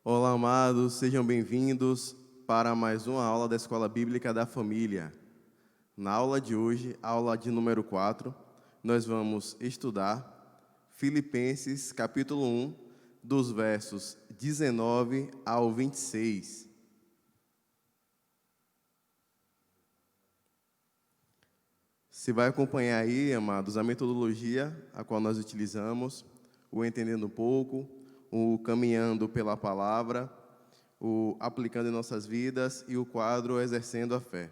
Olá, amados, sejam bem-vindos para mais uma aula da Escola Bíblica da Família. Na aula de hoje, aula de número 4, nós vamos estudar Filipenses, capítulo 1, dos versos 19 ao 26. Você vai acompanhar aí, amados, a metodologia a qual nós utilizamos, o Entendendo um Pouco, o Caminhando pela Palavra, o Aplicando em Nossas Vidas e o quadro Exercendo a Fé.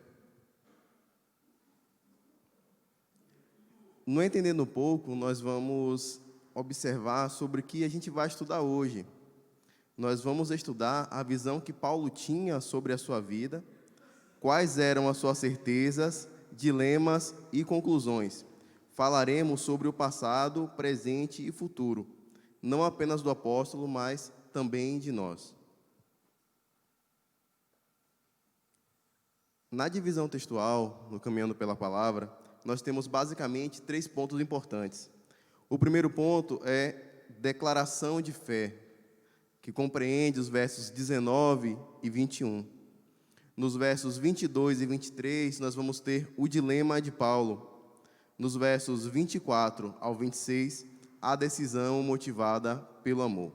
No Entendendo um Pouco, nós vamos observar sobre o que a gente vai estudar hoje. Nós vamos estudar a visão que Paulo tinha sobre a sua vida, quais eram as suas certezas, dilemas e conclusões. Falaremos sobre o passado, presente e futuro, não apenas do apóstolo, mas também de nós. Na divisão textual, no Caminhando pela Palavra, nós temos basicamente 3 pontos importantes. O primeiro ponto é declaração de fé, que compreende os versos 19 e 21. Nos versos 22 e 23, nós vamos ter o dilema de Paulo. Nos versos 24 ao 26, a decisão motivada pelo amor.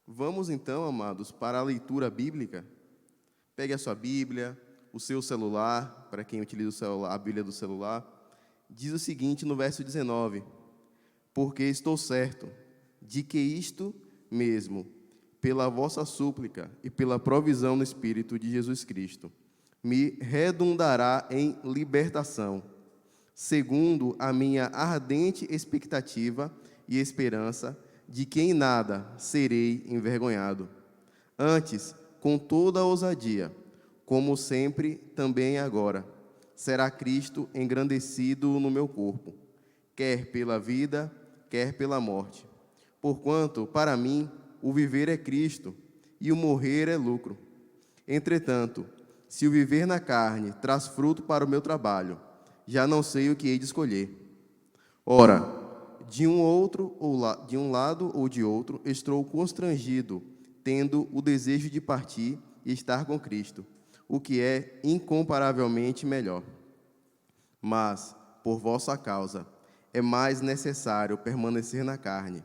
Vamos então, amados, para a leitura bíblica. Pegue a sua Bíblia, o seu celular, para quem utiliza o celular, a Bíblia do celular. Diz o seguinte no verso 19: porque estou certo de que isto mesmo, pela vossa súplica e pela provisão no Espírito de Jesus Cristo, me redundará em libertação, segundo a minha ardente expectativa e esperança de que em nada serei envergonhado. Antes, com toda a ousadia, como sempre, também agora, será Cristo engrandecido no meu corpo, quer pela vida, quer pela morte. Porquanto, para mim, o viver é Cristo, e o morrer é lucro. Entretanto, se o viver na carne traz fruto para o meu trabalho, já não sei o que hei de escolher. Ora, de um lado ou de outro, estou constrangido, tendo o desejo de partir e estar com Cristo, o que é incomparavelmente melhor. Mas, por vossa causa, é mais necessário permanecer na carne.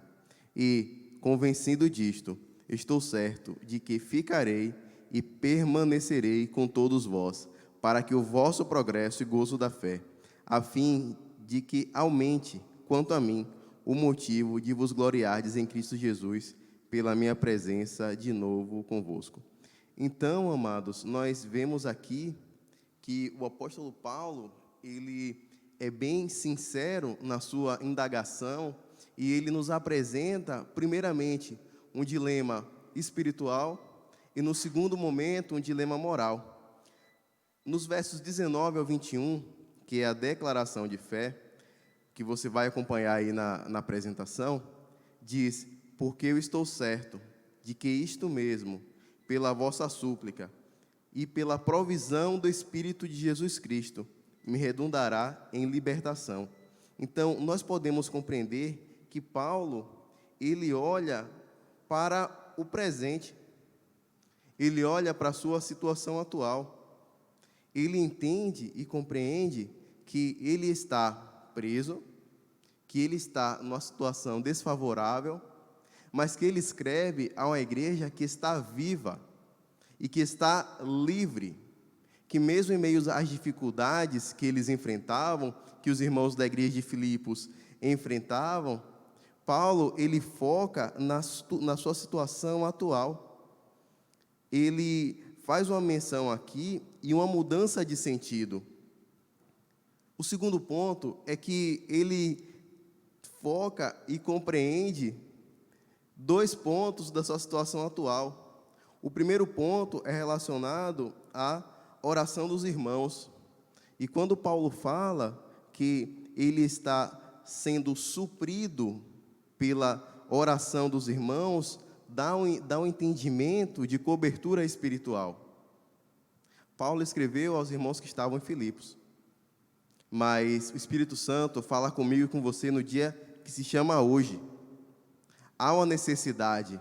E, convencido disto, estou certo de que ficarei e permanecerei com todos vós, para que o vosso progresso e gozo da fé, a fim de que aumente, quanto a mim, o motivo de vos gloriardes em Cristo Jesus, pela minha presença de novo convosco. Então, amados, nós vemos aqui que o apóstolo Paulo, ele é bem sincero na sua indagação e ele nos apresenta, primeiramente, um dilema espiritual e, no segundo momento, um dilema moral. Nos versos 19 ao 21, que é a declaração de fé, que você vai acompanhar aí na apresentação, diz: porque eu estou certo de que isto mesmo, pela vossa súplica e pela provisão do Espírito de Jesus Cristo, me redundará em libertação. Então, nós podemos compreender que Paulo, ele olha para o presente, ele olha para a sua situação atual, ele entende e compreende que ele está preso, que ele está numa situação desfavorável, mas que ele escreve a uma igreja que está viva e que está livre, que mesmo em meio às dificuldades que eles enfrentavam, que os irmãos da igreja de Filipos enfrentavam, Paulo, ele foca na sua situação atual. Ele faz uma menção aqui e uma mudança de sentido. O segundo ponto é que ele foca e compreende 2 pontos da sua situação atual. O primeiro ponto é relacionado à oração dos irmãos. E quando Paulo fala que ele está sendo suprido pela oração dos irmãos, dá um entendimento de cobertura espiritual. Paulo escreveu aos irmãos que estavam em Filipos: mas o Espírito Santo fala comigo e com você no dia que se chama hoje. Há uma necessidade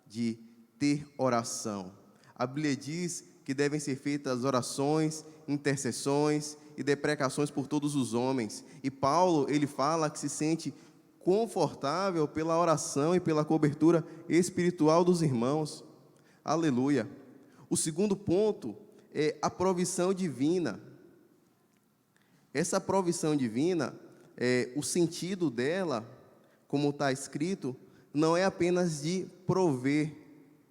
de ter oração. A Bíblia diz que devem ser feitas orações, intercessões e deprecações por todos os homens. E Paulo, ele fala que se sente confortável pela oração e pela cobertura espiritual dos irmãos. Aleluia. O segundo ponto é a provisão divina. Essa provisão divina, o sentido dela, como está escrito, não é apenas de prover,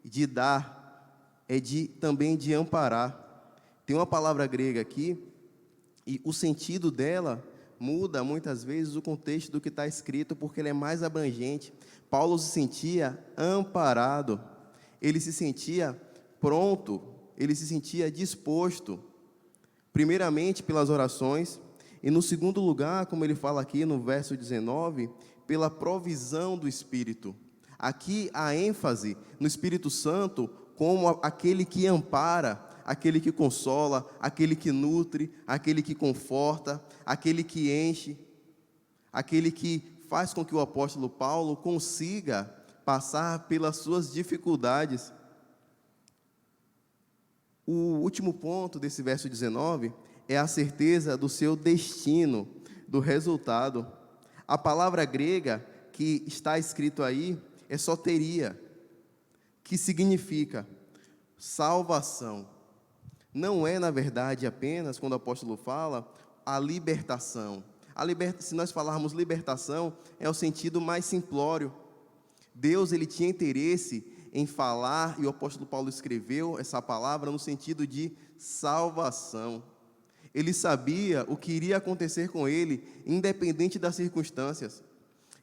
de dar, é também de amparar. Tem uma palavra grega aqui, e o sentido dela muda muitas vezes o contexto do que está escrito, porque ele é mais abrangente. Paulo se sentia amparado, ele se sentia pronto, ele se sentia disposto, primeiramente pelas orações, e no segundo lugar, como ele fala aqui no verso 19, pela provisão do Espírito. Aqui a ênfase no Espírito Santo como aquele que ampara, aquele que consola, aquele que nutre, aquele que conforta, aquele que enche, aquele que faz com que o apóstolo Paulo consiga passar pelas suas dificuldades. O último ponto desse verso 19 é a certeza do seu destino, do resultado. A palavra grega que está escrito aí é soteria, que significa salvação. Não é, na verdade, apenas, quando o apóstolo fala, a libertação. Se nós falarmos libertação, é o sentido mais simplório. Deus, ele tinha interesse em falar, e o apóstolo Paulo escreveu essa palavra no sentido de salvação. Ele sabia o que iria acontecer com ele, independente das circunstâncias.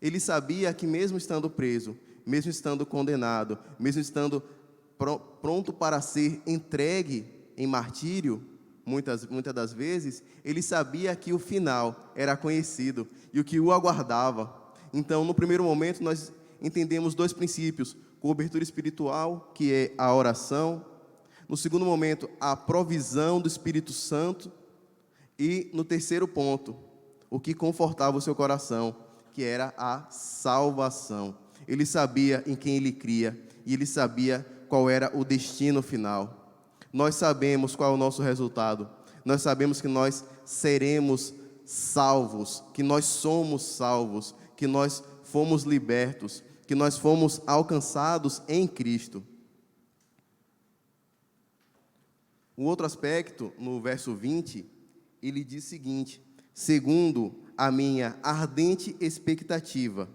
Ele sabia que mesmo estando preso, mesmo estando condenado, mesmo estando pronto para ser entregue em martírio, muitas das vezes, ele sabia que o final era conhecido e o que o aguardava. Então, no primeiro momento, nós entendemos dois princípios: cobertura espiritual, que é a oração; no segundo momento, a provisão do Espírito Santo; e no terceiro ponto, o que confortava o seu coração, que era a salvação. Ele sabia em quem ele cria e ele sabia qual era o destino final. Nós sabemos qual é o nosso resultado. Nós sabemos que nós seremos salvos, que nós somos salvos, que nós fomos libertos, que nós fomos alcançados em Cristo. Um outro aspecto, no verso 20, ele diz o seguinte: segundo a minha ardente expectativa,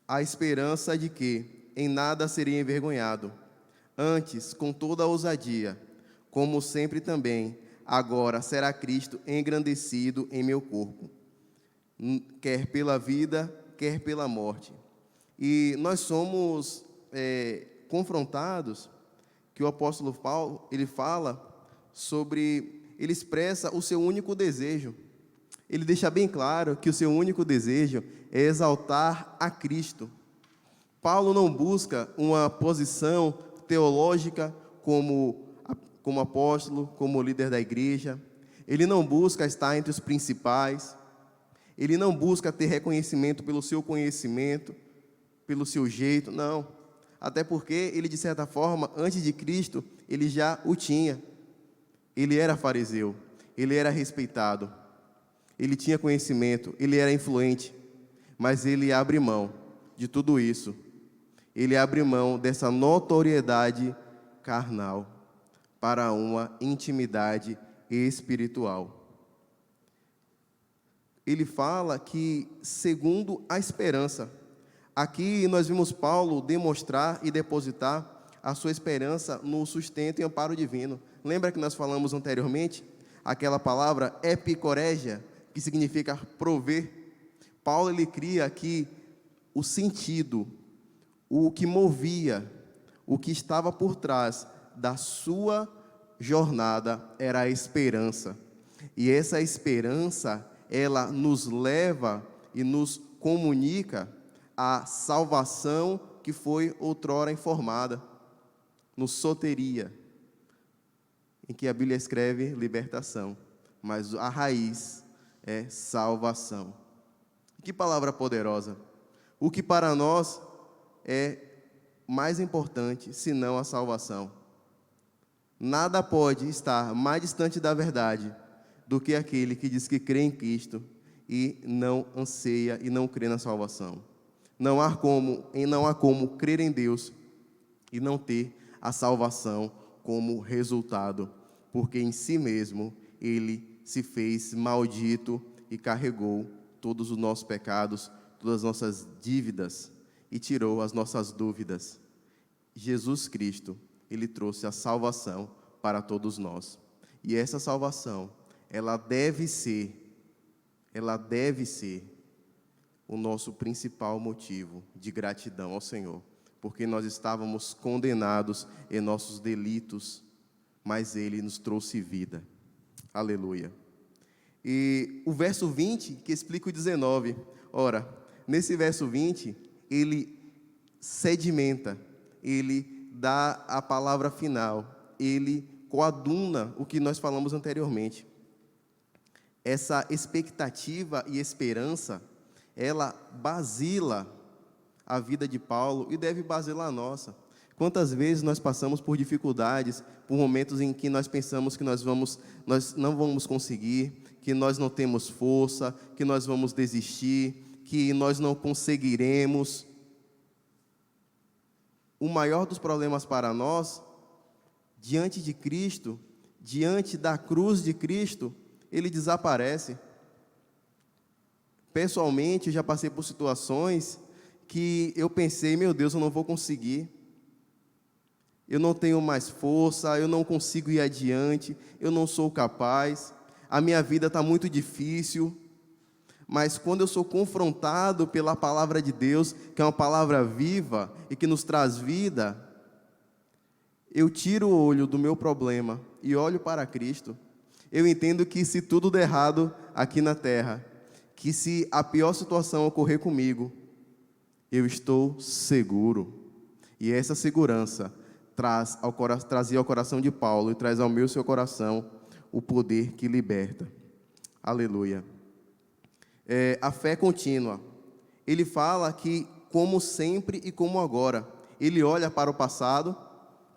a esperança de que em nada serei envergonhado, antes, com toda a ousadia, como sempre também, agora será Cristo engrandecido em meu corpo, quer pela vida, quer pela morte. E nós somos confrontados, que o apóstolo Paulo, ele fala sobre, ele expressa o seu único desejo. Ele deixa bem claro que o seu único desejo é exaltar a Cristo. Paulo não busca uma posição teológica como apóstolo, como líder da igreja. Ele não busca estar entre os principais. Ele não busca ter reconhecimento pelo seu conhecimento, pelo seu jeito, não. Até porque ele, de certa forma, antes de Cristo, ele já o tinha. Ele era fariseu, ele era respeitado, ele tinha conhecimento, ele era influente, mas ele abre mão de tudo isso. Ele abre mão dessa notoriedade carnal para uma intimidade espiritual. Ele fala que, segundo a esperança, aqui nós vimos Paulo demonstrar e depositar a sua esperança no sustento e amparo divino. Lembra que nós falamos anteriormente? Aquela palavra epicorégia, que significa prover. Paulo, ele cria aqui o sentido, o que movia, o que estava por trás da sua jornada era a esperança. E essa esperança, ela nos leva e nos comunica a salvação que foi outrora informada, no soteria, em que a Bíblia escreve libertação, mas a raiz é salvação. Que palavra poderosa! O que para nós é mais importante senão a salvação. Nada pode estar mais distante da verdade do que aquele que diz que crê em Cristo e não anseia e não crê na salvação. Não há como crer em Deus e não ter a salvação como resultado, porque em si mesmo Ele se fez maldito e carregou todos os nossos pecados, todas as nossas dívidas e tirou as nossas dúvidas. Jesus Cristo, Ele trouxe a salvação para todos nós. E essa salvação, ela deve ser o nosso principal motivo de gratidão ao Senhor, porque nós estávamos condenados em nossos delitos, mas Ele nos trouxe vida. Aleluia. E o verso 20, que explica o 19. Ora, nesse verso 20, ele sedimenta, ele dá a palavra final, ele coaduna o que nós falamos anteriormente. Essa expectativa e esperança, ela basila a vida de Paulo e deve basilar a nossa. Quantas vezes nós passamos por dificuldades, por momentos em que nós pensamos que nós não vamos conseguir, que nós não temos força, que nós vamos desistir, que nós não conseguiremos. O maior dos problemas para nós, diante de Cristo, diante da cruz de Cristo, ele desaparece. Pessoalmente, eu já passei por situações que eu pensei, meu Deus, eu não vou conseguir. Eu não tenho mais força, eu não consigo ir adiante, eu não sou capaz, a minha vida está muito difícil. Mas quando eu sou confrontado pela palavra de Deus, que é uma palavra viva e que nos traz vida, eu tiro o olho do meu problema e olho para Cristo. Eu entendo que se tudo der errado aqui na terra, que se a pior situação ocorrer comigo, eu estou seguro. E essa segurança trazia ao coração de Paulo e traz ao meu e seu coração o poder que liberta. Aleluia. A fé contínua. Ele fala que como sempre e como agora. Ele olha para o passado,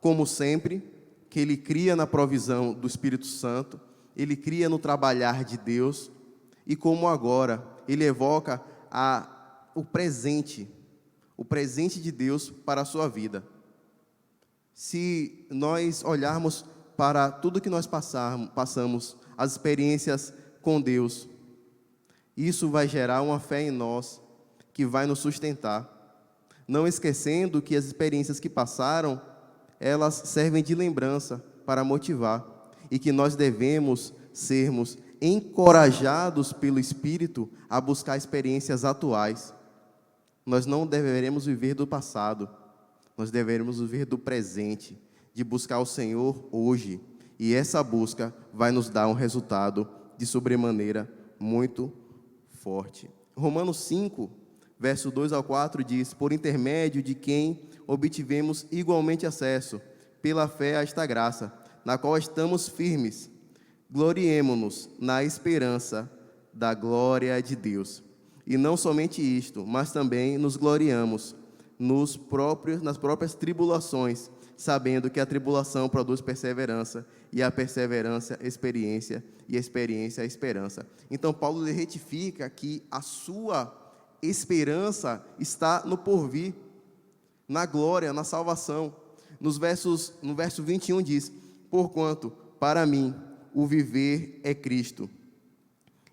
como sempre, que ele cria na provisão do Espírito Santo, ele cria no trabalhar de Deus, e como agora, ele evoca o presente de Deus para a sua vida. Se nós olharmos para tudo que nós passamos, as experiências com Deus, isso vai gerar uma fé em nós, que vai nos sustentar. Não esquecendo que as experiências que passaram, elas servem de lembrança para motivar, e que nós devemos sermos encorajados pelo Espírito a buscar experiências atuais. Nós não deveremos viver do passado, nós deveremos viver do presente, de buscar o Senhor hoje, e essa busca vai nos dar um resultado de sobremaneira muito forte. Romanos 5, verso 2 ao 4 diz: por intermédio de quem obtivemos igualmente acesso, pela fé a esta graça, na qual estamos firmes, gloriemo-nos na esperança da glória de Deus. E não somente isto, mas também nos gloriamos nas próprias tribulações, sabendo que a tribulação produz perseverança, e a perseverança, experiência, e a experiência, a esperança. Então, Paulo retifica que a sua esperança está no porvir, na glória, na salvação. No verso 21 diz: porquanto, para mim, o viver é Cristo,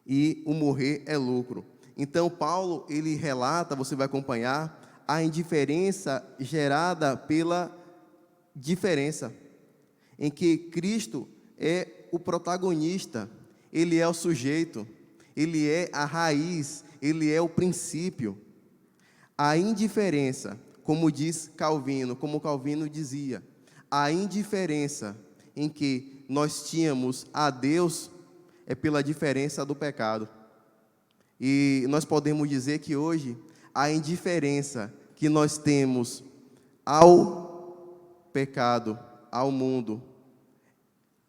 e o morrer é lucro. Então, Paulo, ele relata, você vai acompanhar, a indiferença gerada pela diferença, em que Cristo é o protagonista, Ele é o sujeito, Ele é a raiz, Ele é o princípio. A indiferença, como diz Calvino, como Calvino dizia, a indiferença em que nós tínhamos a Deus é pela diferença do pecado. E nós podemos dizer que hoje a indiferença que nós temos ao pecado, ao mundo,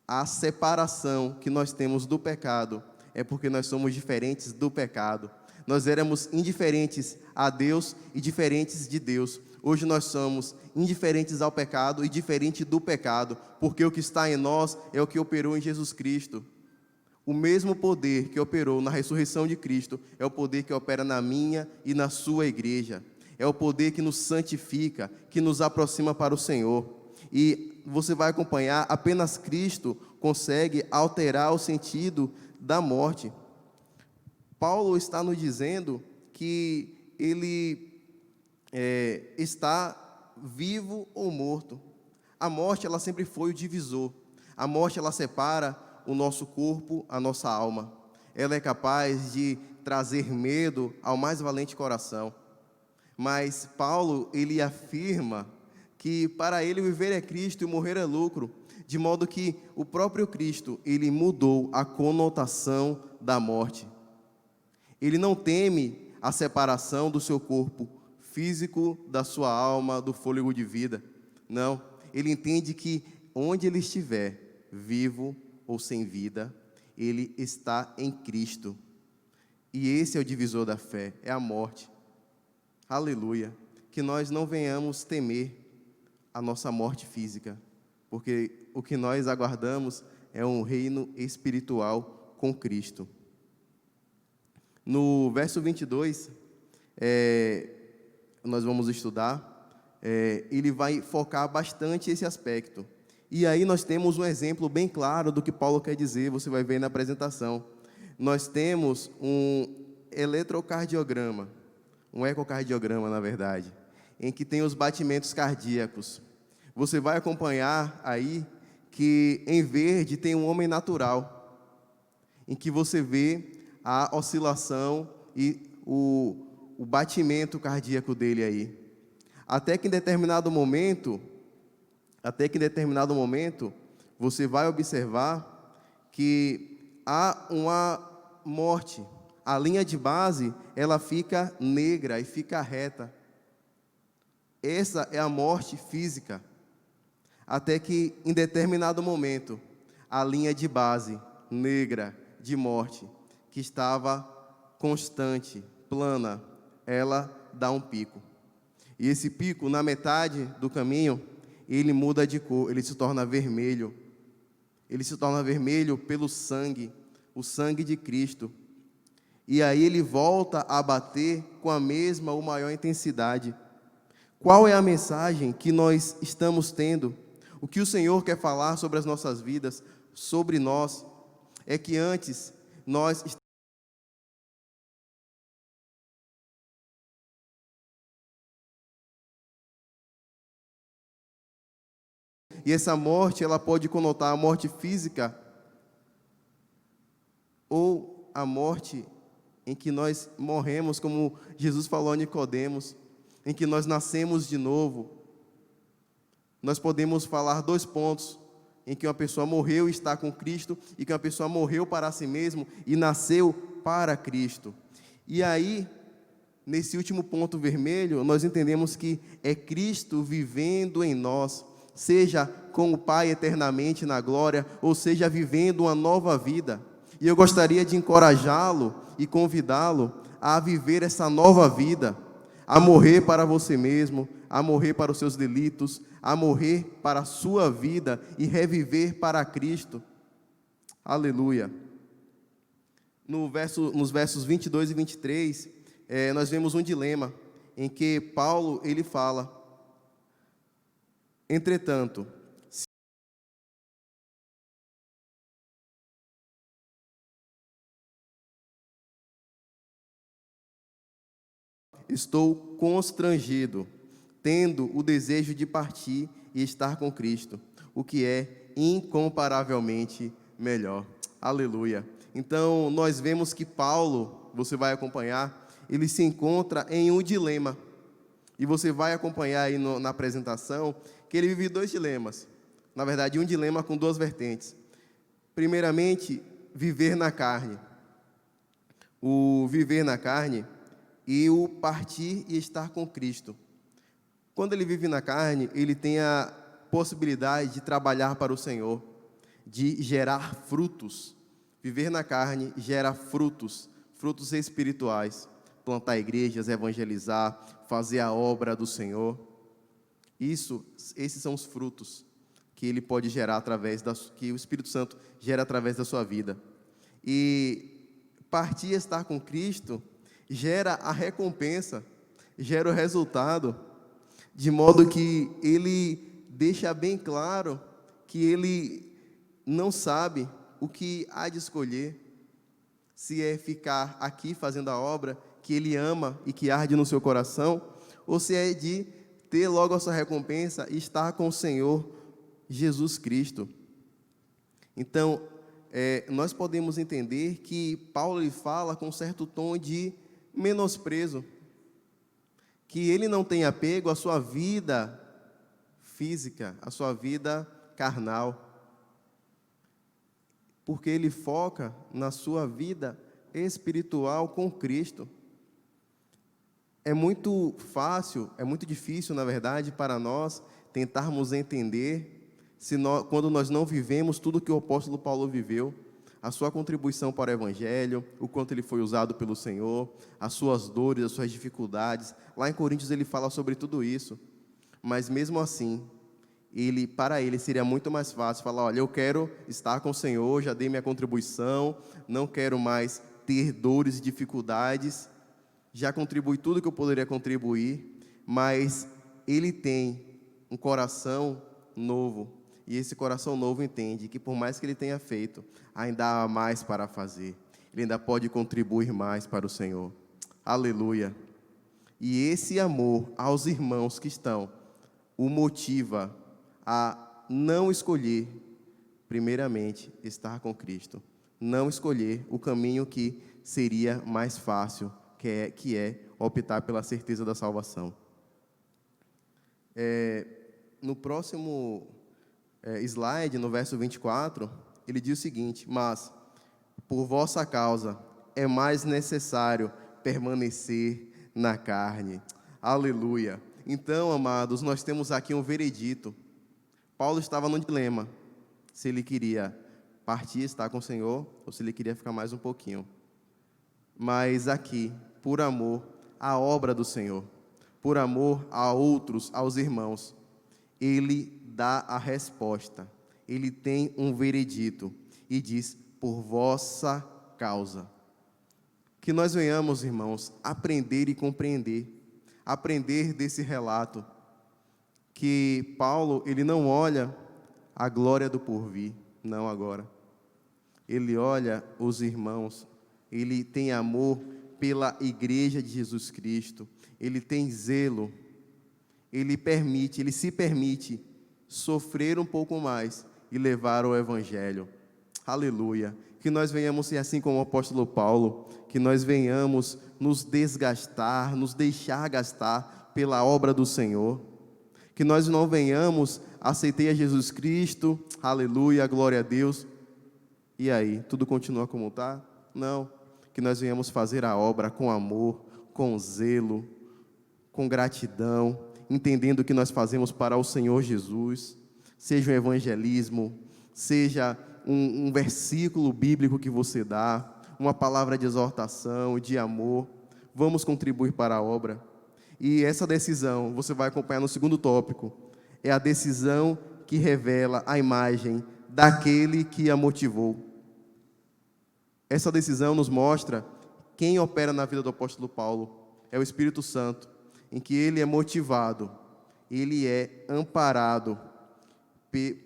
a separação que nós temos do pecado, é porque nós somos diferentes do pecado. Nós éramos indiferentes a Deus e diferentes de Deus. Hoje nós somos indiferentes ao pecado e diferente do pecado, porque o que está em nós é o que operou em Jesus Cristo. O mesmo poder que operou na ressurreição de Cristo é o poder que opera na minha e na sua igreja. É o poder que nos santifica, que nos aproxima para o Senhor. E você vai acompanhar, apenas Cristo consegue alterar o sentido da morte. Paulo está nos dizendo que ele está vivo ou morto. A morte, ela sempre foi o divisor. A morte, ela separa o nosso corpo, a nossa alma. Ela é capaz de trazer medo ao mais valente coração. Mas Paulo, ele afirma que para ele viver é Cristo e morrer é lucro, de modo que o próprio Cristo, ele mudou a conotação da morte. Ele não teme a separação do seu corpo físico, da sua alma, do fôlego de vida. Não, ele entende que onde ele estiver, vivo ou sem vida, ele está em Cristo. E esse é o divisor da fé, é a morte. Aleluia. Que nós não venhamos temer a nossa morte física, porque o que nós aguardamos é um reino espiritual com Cristo. No verso 22, nós vamos estudar, ele vai focar bastante esse aspecto. E aí nós temos um exemplo bem claro do que Paulo quer dizer, você vai ver na apresentação. Nós temos um eletrocardiograma, um ecocardiograma, na verdade, em que tem os batimentos cardíacos. Você vai acompanhar aí que em verde tem um homem natural, em que você vê a oscilação e o batimento cardíaco dele aí. Até que em determinado momento, você vai observar que há uma morte. A linha de base, ela fica negra e fica reta. Essa é a morte física. Até que em determinado momento, a linha de base negra de morte, que estava constante, plana, ela dá um pico. E esse pico, na metade do caminho, ele muda de cor, ele se torna vermelho. Ele se torna vermelho pelo sangue, o sangue de Cristo. E aí ele volta a bater com a mesma ou maior intensidade. Qual é a mensagem que nós estamos tendo? O que o Senhor quer falar sobre as nossas vidas, sobre nós, é que antes nós e essa morte, ela pode conotar a morte física ou a morte em que nós morremos, como Jesus falou a Nicodemos, em que nós nascemos de novo. Nós podemos falar 2 pontos, em que uma pessoa morreu e está com Cristo, e que uma pessoa morreu para si mesmo e nasceu para Cristo. E aí, nesse último ponto vermelho, nós entendemos que é Cristo vivendo em nós, seja com o Pai eternamente na glória, ou seja, vivendo uma nova vida. E eu gostaria de encorajá-lo e convidá-lo a viver essa nova vida, a morrer para você mesmo, a morrer para os seus delitos, a morrer para a sua vida e reviver para Cristo. Aleluia. Nos versos 22 e 23, nós vemos um dilema, em que Paulo, ele fala: entretanto, estou constrangido, tendo o desejo de partir e estar com Cristo, o que é incomparavelmente melhor. Aleluia. Então, nós vemos que Paulo, você vai acompanhar, ele se encontra em um dilema. E você vai acompanhar aí na apresentação que ele vive 2 dilemas. Na verdade, um dilema com 2 vertentes. Primeiramente, viver na carne. O viver na carne e o partir e estar com Cristo. Quando ele vive na carne, ele tem a possibilidade de trabalhar para o Senhor, de gerar frutos. Viver na carne gera frutos, frutos espirituais. Plantar igrejas, evangelizar, fazer a obra do Senhor. Esses são os frutos que ele pode gerar que o Espírito Santo gera através da sua vida. E partir e estar com Cristo gera a recompensa, gera o resultado, de modo que ele deixa bem claro que ele não sabe o que há de escolher, se é ficar aqui fazendo a obra que ele ama e que arde no seu coração, ou se é de ter logo a sua recompensa e estar com o Senhor Jesus Cristo. Então, nós podemos entender que Paulo ele fala com um certo tom de menosprezo, que ele não tem apego à sua vida física, à sua vida carnal, porque ele foca na sua vida espiritual com Cristo. É muito fácil, é muito difícil, na verdade, para nós tentarmos entender quando nós não vivemos tudo que o apóstolo Paulo viveu, a sua contribuição para o Evangelho, o quanto ele foi usado pelo Senhor, as suas dores, as suas dificuldades. Lá em Coríntios ele fala sobre tudo isso, mas mesmo assim, para ele seria muito mais fácil falar: olha, eu quero estar com o Senhor, já dei minha contribuição, não quero mais ter dores e dificuldades, já contribui tudo que eu poderia contribuir, mas ele tem um coração novo, e esse coração novo entende que por mais que ele tenha feito, ainda há mais para fazer, ele ainda pode contribuir mais para o Senhor. Aleluia! E esse amor aos irmãos que estão, o motiva a não escolher, primeiramente, estar com Cristo, não escolher o caminho que seria mais fácil, que é optar pela certeza da salvação. No próximo slide, no verso 24, ele diz o seguinte: mas, por vossa causa, é mais necessário permanecer na carne. Aleluia! Então, amados, nós temos aqui um veredito. Paulo estava num dilema, se ele queria partir e estar com o Senhor, ou se ele queria ficar mais um pouquinho. Mas aqui, por amor à obra do Senhor, por amor a outros, aos irmãos, ele dá a resposta, ele tem um veredito e diz: por vossa causa. Que nós venhamos, irmãos, aprender e compreender, aprender desse relato, que Paulo, ele não olha a glória do porvir, não agora. Ele olha os irmãos, ele tem amor pela igreja de Jesus Cristo, ele tem zelo, ele se permite sofrer um pouco mais e levar o Evangelho. Aleluia! Que nós venhamos ser assim como o apóstolo Paulo, que nós venhamos nos desgastar, nos deixar gastar pela obra do Senhor, que nós não venhamos, aceitei a Jesus Cristo, aleluia, glória a Deus, e aí, tudo continua como está? Não, que nós venhamos fazer a obra com amor, com zelo, com gratidão, entendendo que nós fazemos para o Senhor Jesus, seja um evangelismo, seja um versículo bíblico que você dá, uma palavra de exortação, de amor, vamos contribuir para a obra. E essa decisão, você vai acompanhar no segundo tópico, é a decisão que revela a imagem daquele que a motivou. Essa decisão nos mostra quem opera na vida do apóstolo Paulo. É o Espírito Santo, em que ele é motivado, ele é amparado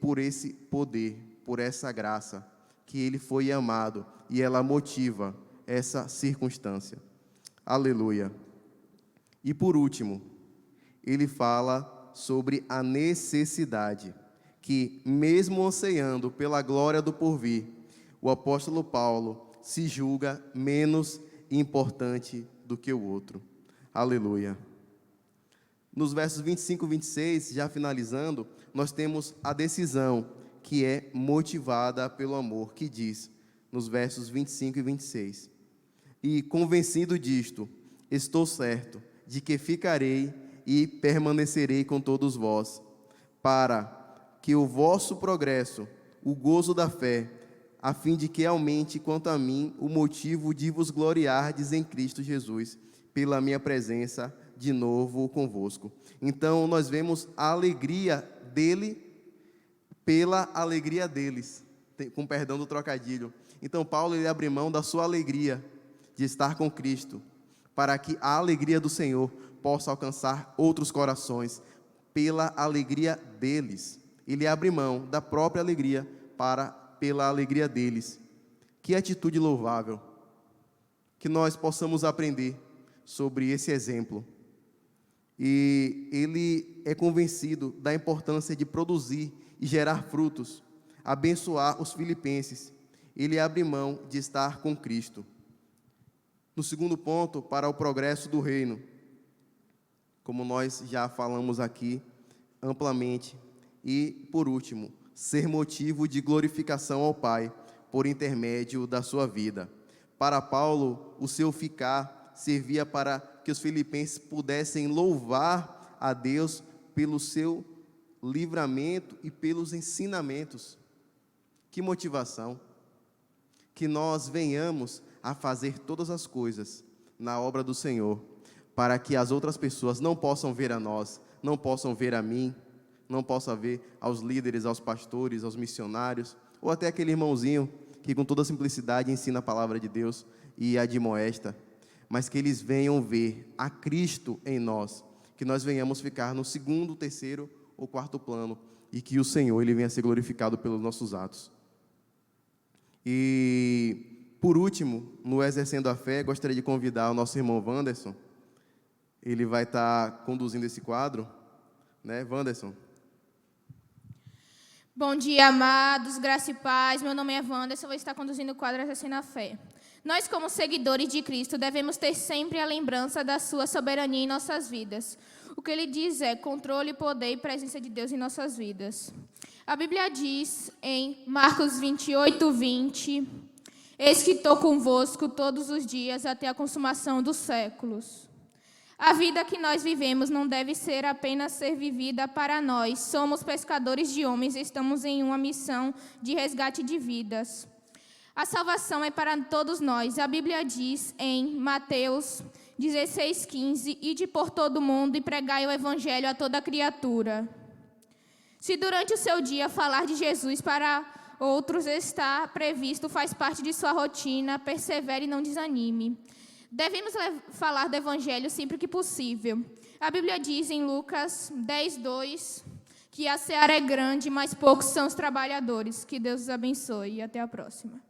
por esse poder, por essa graça, que ele foi amado, e ela motiva essa circunstância. Aleluia! E por último, ele fala sobre a necessidade, que mesmo ansiando pela glória do porvir, o apóstolo Paulo se julga menos importante do que o outro. Aleluia! Nos versos 25 e 26, já finalizando, nós temos a decisão que é motivada pelo amor, que diz, nos versos 25 e 26, e convencido disto, estou certo de que ficarei e permanecerei com todos vós, para que o vosso progresso, o gozo da fé, a fim de que aumente quanto a mim o motivo de vos gloriardes em Cristo Jesus, pela minha presença de novo convosco. Então, nós vemos a alegria dele pela alegria deles, com perdão do trocadilho. Então, Paulo, ele abre mão da sua alegria de estar com Cristo, para que a alegria do Senhor possa alcançar outros corações, pela alegria deles. Ele abre mão da própria alegria pela alegria deles. Que atitude louvável! Que nós possamos aprender sobre esse exemplo. E ele é convencido da importância de produzir e gerar frutos, abençoar os filipenses. Ele abre mão de estar com Cristo. No segundo ponto, para o progresso do reino, como nós já falamos aqui amplamente. E, por último, ser motivo de glorificação ao Pai, por intermédio da sua vida. Para Paulo, o seu ficar servia para que os filipenses pudessem louvar a Deus pelo seu livramento e pelos ensinamentos. Que motivação! Que nós venhamos a fazer todas as coisas na obra do Senhor, para que as outras pessoas não possam ver a nós, não possam ver a mim, não possam ver aos líderes, aos pastores, aos missionários, ou até aquele irmãozinho que com toda simplicidade ensina a palavra de Deus e admoesta, mas que eles venham ver a Cristo em nós, que nós venhamos ficar no segundo, terceiro ou quarto plano, e que o Senhor ele venha a ser glorificado pelos nossos atos. E, por último, no Exercendo a Fé, gostaria de convidar o nosso irmão Wanderson. Ele vai estar conduzindo esse quadro, né, Wanderson? Bom dia, amados, graça e paz. Meu nome é Wanderson, vou estar conduzindo o quadro Exercendo a Fé. Nós, como seguidores de Cristo, devemos ter sempre a lembrança da sua soberania em nossas vidas. O que ele diz é controle, poder e presença de Deus em nossas vidas. A Bíblia diz em Marcos 28, 20, eis que estou convosco todos os dias até a consumação dos séculos. A vida que nós vivemos não deve ser apenas ser vivida para nós. Somos pescadores de homens e estamos em uma missão de resgate de vidas. A salvação é para todos nós. A Bíblia diz em Mateus 16:15, ide por todo o mundo e pregai o evangelho a toda criatura. Se durante o seu dia falar de Jesus para outros está previsto, faz parte de sua rotina, persevere e não desanime. Devemos falar do evangelho sempre que possível. A Bíblia diz em Lucas 10:2 que a seara é grande, mas poucos são os trabalhadores. Que Deus os abençoe e até a próxima.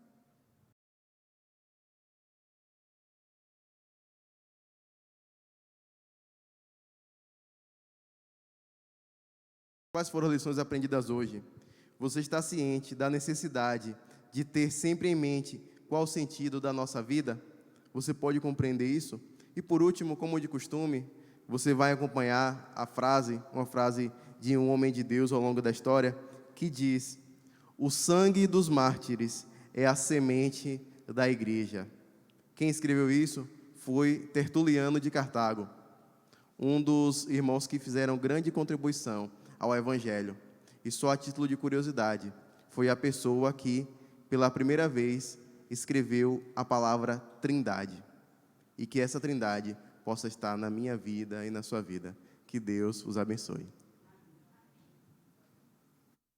Quais foram as lições aprendidas hoje? Você está ciente da necessidade de ter sempre em mente qual o sentido da nossa vida? Você pode compreender isso? E por último, como de costume, você vai acompanhar uma frase de um homem de Deus ao longo da história, que diz: o sangue dos mártires é a semente da igreja. Quem escreveu isso foi Tertuliano de Cartago, um dos irmãos que fizeram grande contribuição ao Evangelho. E só a título de curiosidade, foi a pessoa que, pela primeira vez, escreveu a palavra Trindade. E que essa Trindade possa estar na minha vida e na sua vida. Que Deus os abençoe.